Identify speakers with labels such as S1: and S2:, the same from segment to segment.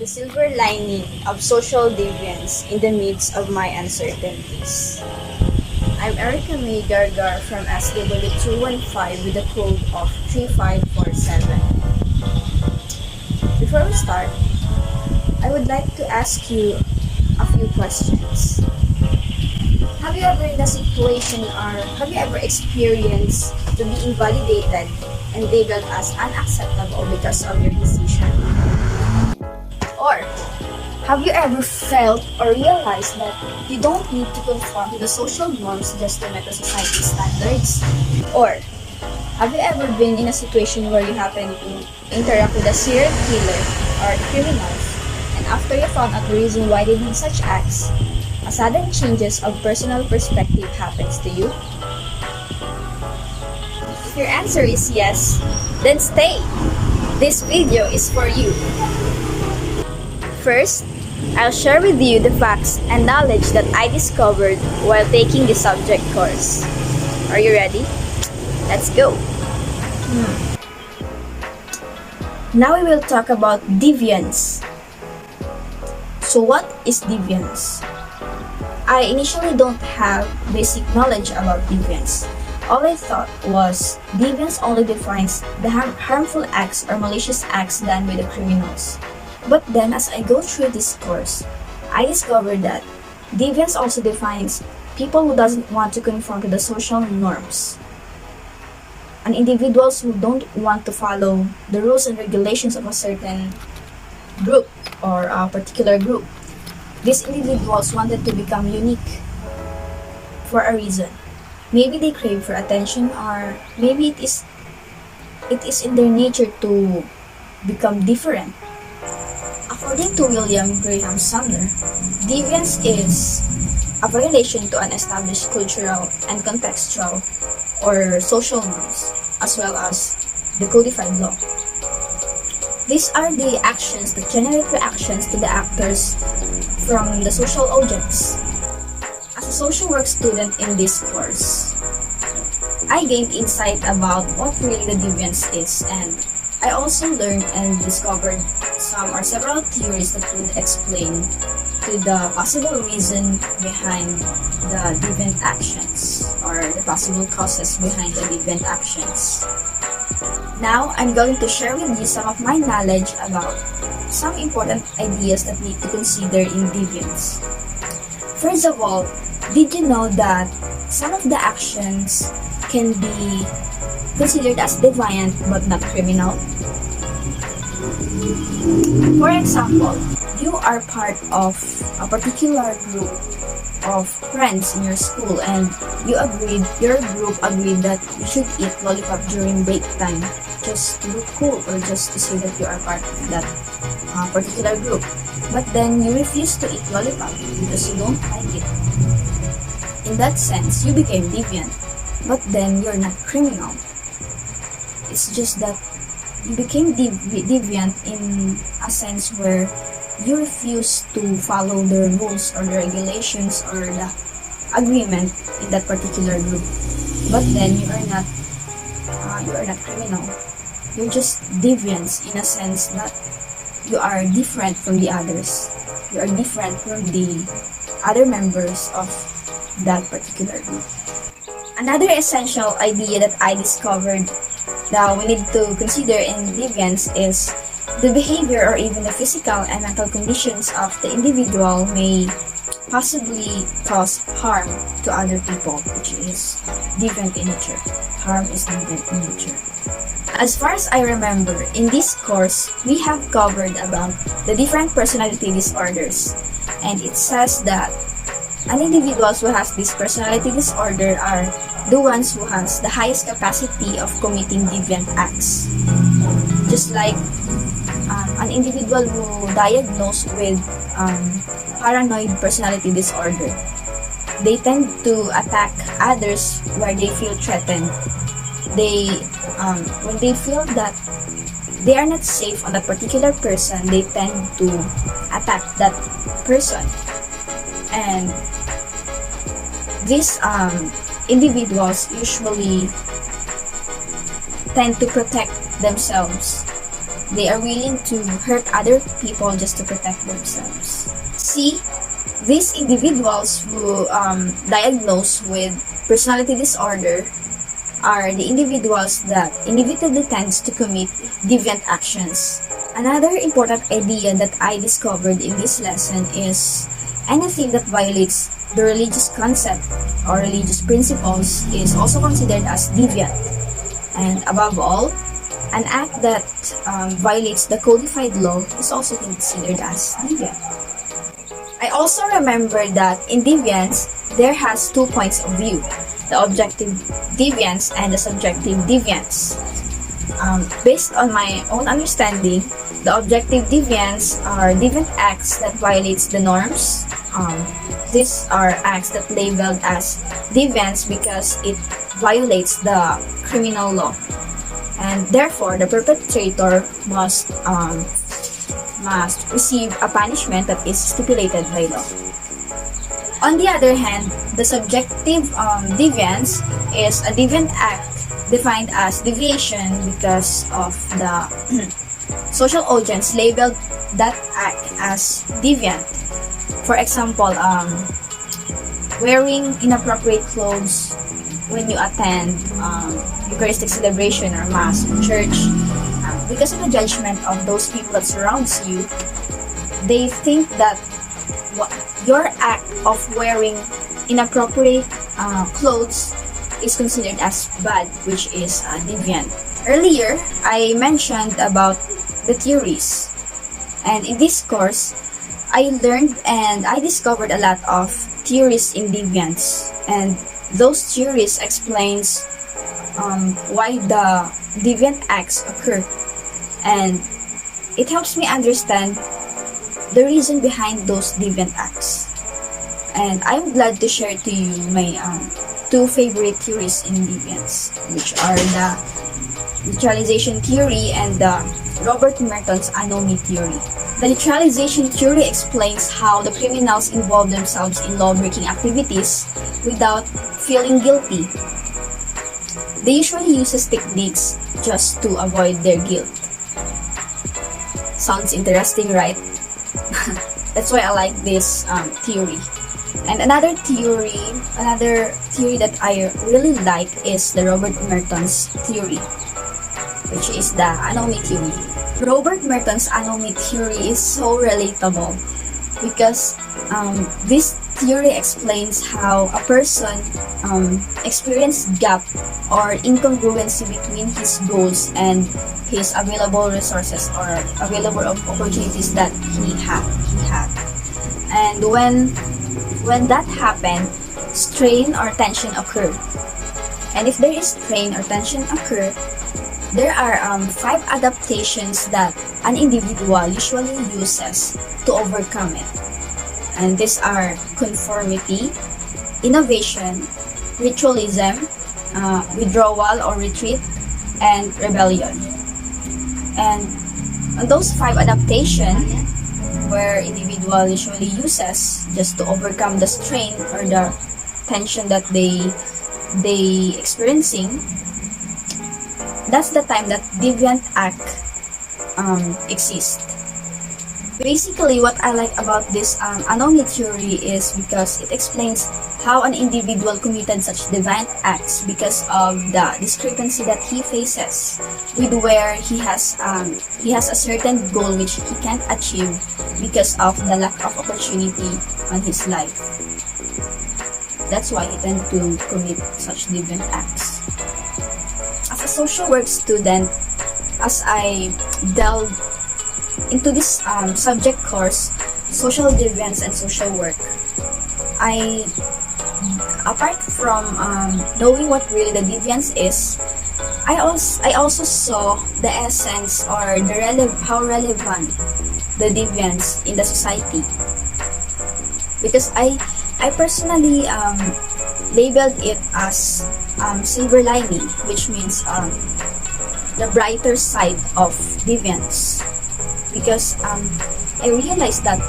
S1: the silver lining of social deviance in the midst of my uncertainties. I'm Erica May Gargar from SW215 with the code of 3547. Before we start, I would like to ask you a few questions. Have you ever in a situation or have you ever experienced to be invalidated and labeled as unacceptable because of your decision? Or have you ever felt or realized that you don't need to conform to the social norms just to meet the society's standards? Or have you ever been in a situation where you happen to interact with a serial killer or criminals, and after you found out the reason why they did such acts, a sudden changes of personal perspective happens to you? If your answer is yes, then stay! This video is for you! First, I'll share with you the facts and knowledge that I discovered while taking the subject course. Are you ready? Let's go! Now we will talk about deviance. So what is deviance? I initially don't have basic knowledge about deviance. All I thought was deviance only defines the harmful acts or malicious acts done by the criminals. But then as I go through this course, I discovered that deviance also defines people who doesn't want to conform to the social norms, and individuals who don't want to follow the rules and regulations of a certain group or a particular group. These individuals wanted to become unique for a reason. Maybe they crave for attention, or maybe it is in their nature to become different. According to William Graham Sumner, deviance is a violation to an established cultural and contextual or social norms, as well as the codified law. These are the actions that generate reactions to the actors from the social audience. As a social work student in this course, I gained insight about what really the deviance is, and I also learned and discovered some or several theories that would explain to the possible reason behind the deviant actions or the possible causes behind the deviant actions. Now, I'm going to share with you some of my knowledge about some important ideas that need to consider in deviance. First of all, did you know that some of the actions can be considered as deviant but not criminal? For example, you are part of a particular group of friends in your school, and your group agreed that you should eat lollipop during break time just to look cool or just to say that you are part of that particular group. But then you refuse to eat lollipop because you don't like it. In that sense, you became deviant, but then you're not criminal. It's just that you became deviant in a sense where you refuse to follow the rules or the regulations or the agreement in that particular group. But then you are not criminal. You're just deviant in a sense that you are different from the others. You are different from the other members of that particular group. Another essential idea that I discovered that we need to consider in deviance is the behavior or even the physical and mental conditions of the individual may possibly cause harm to other people, which is deviant in nature. Harm is deviant in nature. As far as I remember, in this course, we have covered about the different personality disorders, and it says that an individual who has this personality disorder are the ones who has the highest capacity of committing deviant acts. Just like an individual who diagnosed with paranoid personality disorder, they tend to attack others where they feel threatened. When they feel that they are not safe on that particular person, they tend to attack that person. And these individuals usually tend to protect themselves They are willing to hurt other people just to protect themselves. See, these individuals who diagnosed with personality disorder are the individuals that inevitably tends to commit deviant actions. Another important idea that I discovered in this lesson is anything that violates the religious concept or religious principles is also considered as deviant. And above all, an act that violates the codified law is also considered as deviant. I also remember that in deviance, there has 2 points of view, the objective deviance and the subjective deviance. Based on my own understanding, the objective deviance are deviant acts that violates the norms. These are acts that labeled as deviance because it violates the criminal law, and therefore the perpetrator must receive a punishment that is stipulated by law. On the other hand, the subjective deviance is a deviant act defined as deviation because of the social audience labeled that act as deviant. For example, wearing inappropriate clothes when you attend Eucharistic celebration or Mass in church. Because of the judgment of those people that surrounds you, they think that your act of wearing inappropriate clothes is considered as bad, which is deviant. Earlier, I mentioned about the theories, and in this course, I learned and I discovered a lot of theories in deviance, and those theories explains why the deviant acts occur, and it helps me understand the reason behind those deviant acts. And I'm glad to share to you my 2 favorite theories in deviance, which are the neutralization theory and the Robert Merton's anonymity theory. The neutralization theory explains how the criminals involve themselves in law-breaking activities without feeling guilty. They usually use techniques just to avoid their guilt. Sounds interesting, right? That's why I like this theory. And another theory that I really like is the Robert Merton's theory, which is the anonymity theory. Robert Merton's anonymity theory is so relatable because this theory explains how a person experiences gap or incongruency between his goals and his available resources or available opportunities that he had. And when that happened, strain or tension occur. And if there is strain or tension occur, there are 5 adaptations that an individual usually uses to overcome it. And these are conformity, innovation, ritualism, withdrawal or retreat, and rebellion. And those 5 adaptations where individual usually uses just to overcome the strain or the tension that they experiencing, that's the time that deviant act exists. Basically, what I like about this anonymity theory is because it explains how an individual committed such deviant acts because of the discrepancy that he faces with where he has a certain goal which he can't achieve because of the lack of opportunity on his life. That's why he tends to commit such deviant acts. As a social work student, as I delve into this subject course, social deviance and social work, apart from knowing what really the deviance is, I also saw the essence or how relevant the deviance in the society, because I personally labeled it as silver lining, which means the brighter side of deviance, because I realized that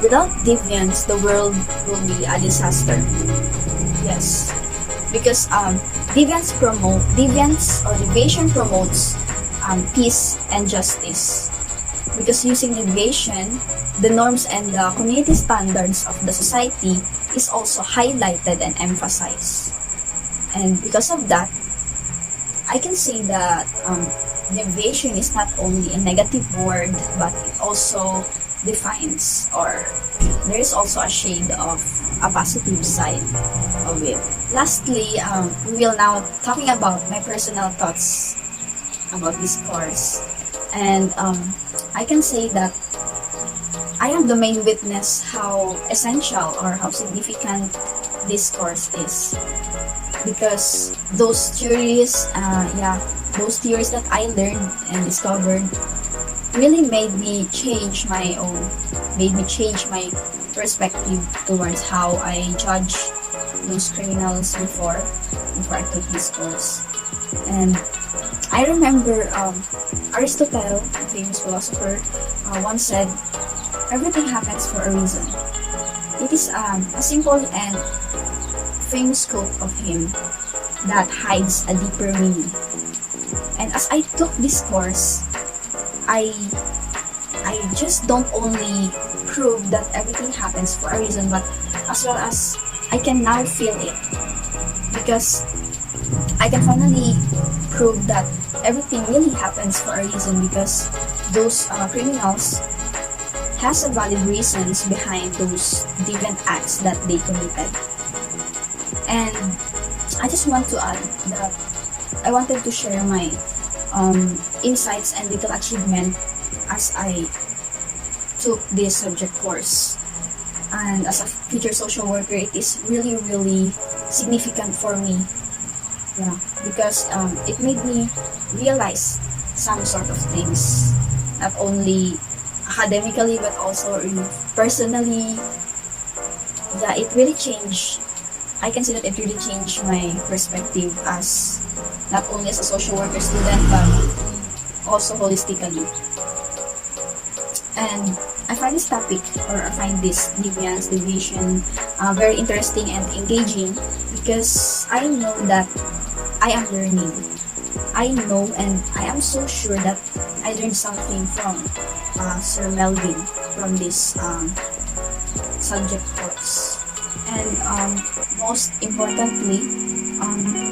S1: without deviance, the world will be a disaster. Yes, because deviation promotes peace and justice. Because using deviation, the norms and the community standards of the society is also highlighted and emphasized. And because of that, I can say that deviation is not only a negative word, but it also defines, or there is also a shade of a positive side of it. Lastly, we will now talking about my personal thoughts about this course. And I can say that I am the main witness how essential or how significant this course is. Because those theories that I learned and discovered really made me change my perspective towards how I judge those criminals before I took this course. And I remember Aristotle, a famous philosopher, once said, "Everything happens for a reason." It is a simple and famous quote of him that hides a deeper meaning. And as I took this course, I just don't only prove that everything happens for a reason, but as well as I can now feel it. Because I can finally prove that everything really happens for a reason, because those criminals has a valid reasons behind those deviant acts that they committed. And I just want to add that I wanted to share my insights and little achievement as I took this subject course. And as a future social worker, it is really, really significant for me. Yeah, because it made me realize some sort of things, not only academically but also personally. Yeah, it really changed. I can say that it really changed my perspective as not only as a social worker student but also holistically. And I find this topic, or I find this deviance, deviation, very interesting and engaging, because I know that I am learning. I know and I am so sure that I learned something from Sir Melvin from this subject course. And most importantly,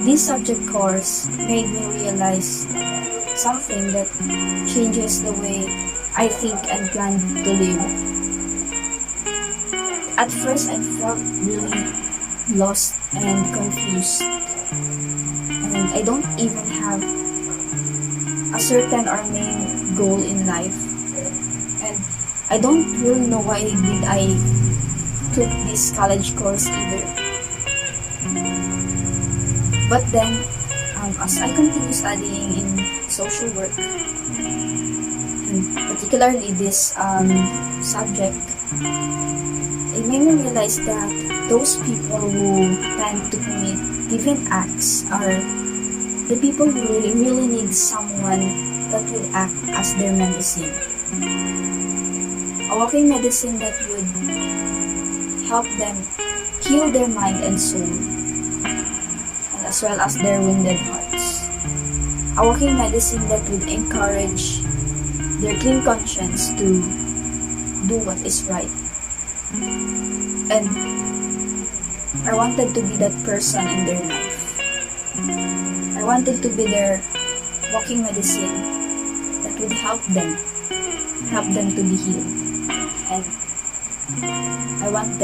S1: this subject course made me realize something that changes the way I think and plan to live. At first, I felt really lost and confused, and I don't even have a certain or main goal in life, and I don't really know why did I took this college course either. But then, as I continue studying in social work, and particularly this subject, it made me realize that those people who tend to commit deviant acts are the people who really need someone that would act as their medicine. A walking medicine that would help them heal their mind and soul, and as well as their wounded hearts. A walking medicine that would encourage their clean conscience to do what is right. And I wanted to be that person in their life. I wanted to be their walking medicine that would help them to be healed. And I want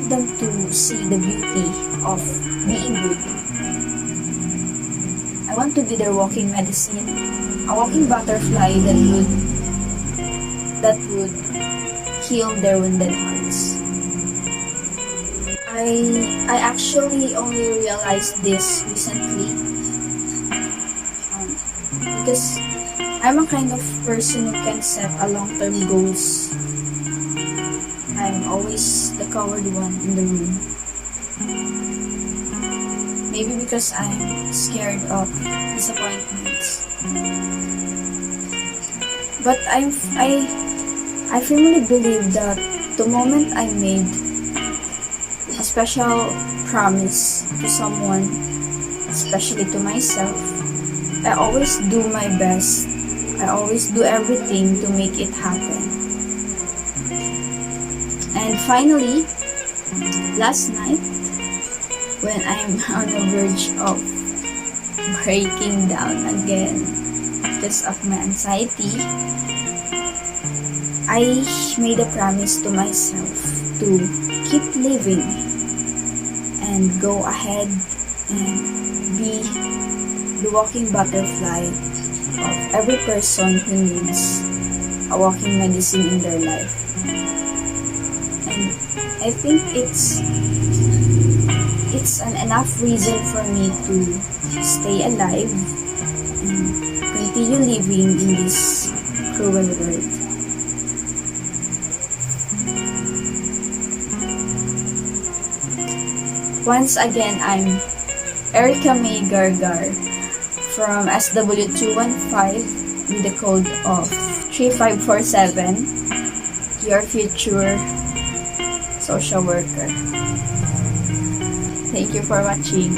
S1: them to see the beauty of being good. I want to be their walking medicine, a walking butterfly that would heal their wounded hearts. I actually only realized this recently, because I'm a kind of person who can set a long-term goals. I'm always the coward one in the room. Maybe because I'm scared of disappointments. But I firmly believe that the moment I made a special promise to someone, especially to myself, I always do my best. I always do everything to make it happen. And finally, last night, when I'm on the verge of breaking down again because of my anxiety, I made a promise to myself to keep living and go ahead and be the walking butterfly of every person who needs a walking medicine in their life. And I think it's an enough reason for me to stay alive and continue living in this cruel world. Once again, I'm Erica May Gargar from SW215 with the code of 3547, your future social worker. Thank you for watching.